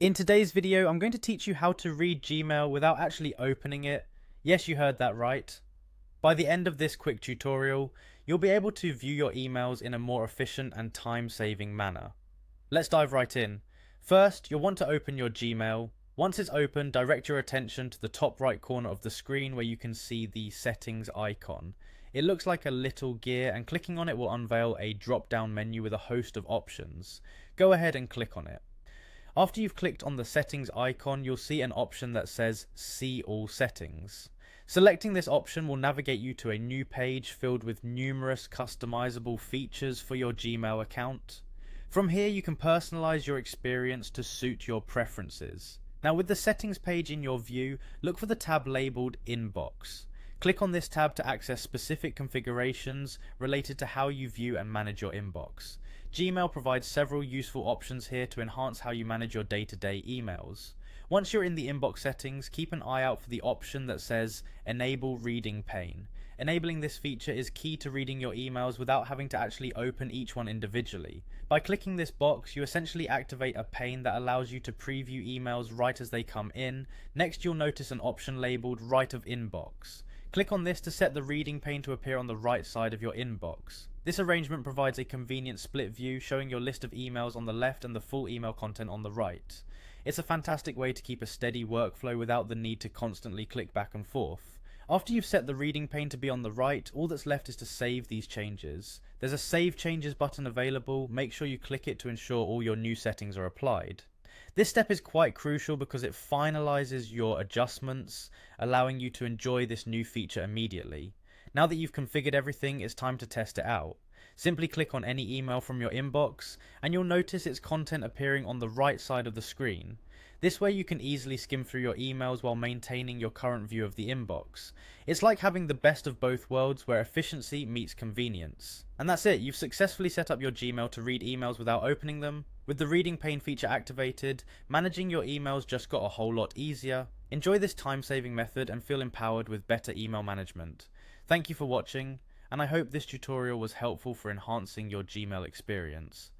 In today's video, I'm going to teach you how to read Gmail without actually opening it. Yes, you heard that right. By the end of this quick tutorial, you'll be able to view your emails in a more efficient and time-saving manner. Let's dive right in. First, you'll want to open your Gmail. Once it's open, direct your attention to the top right corner of the screen where you can see the settings icon. It looks like a little gear, and clicking on it will unveil a drop-down menu with a host of options. Go ahead and click on it. After you've clicked on the settings icon, you'll see an option that says See All Settings. Selecting this option will navigate you to a new page filled with numerous customizable features for your Gmail account. From here, you can personalize your experience to suit your preferences. Now, with the settings page in your view, look for the tab labeled Inbox. Click on this tab to access specific configurations related to how you view and manage your inbox. Gmail provides several useful options here to enhance how you manage your day-to-day emails. Once you're in the inbox settings, keep an eye out for the option that says Enable Reading Pane. Enabling this feature is key to reading your emails without having to actually open each one individually. By clicking this box, you essentially activate a pane that allows you to preview emails right as they come in. Next, you'll notice an option labeled Right of Inbox. Click on this to set the reading pane to appear on the right side of your inbox. This arrangement provides a convenient split view, showing your list of emails on the left and the full email content on the right. It's a fantastic way to keep a steady workflow without the need to constantly click back and forth. After you've set the reading pane to be on the right, all that's left is to save these changes. There's a Save Changes button available. Make sure you click it to ensure all your new settings are applied. This step is quite crucial because it finalizes your adjustments, allowing you to enjoy this new feature immediately. Now that you've configured everything, it's time to test it out. Simply click on any email from your inbox, and you'll notice its content appearing on the right side of the screen. This way you can easily skim through your emails while maintaining your current view of the inbox. It's like having the best of both worlds, where efficiency meets convenience. And that's it, you've successfully set up your Gmail to read emails without opening them. With the reading pane feature activated, managing your emails just got a whole lot easier. Enjoy this time-saving method and feel empowered with better email management. Thank you for watching, and I hope this tutorial was helpful for enhancing your Gmail experience.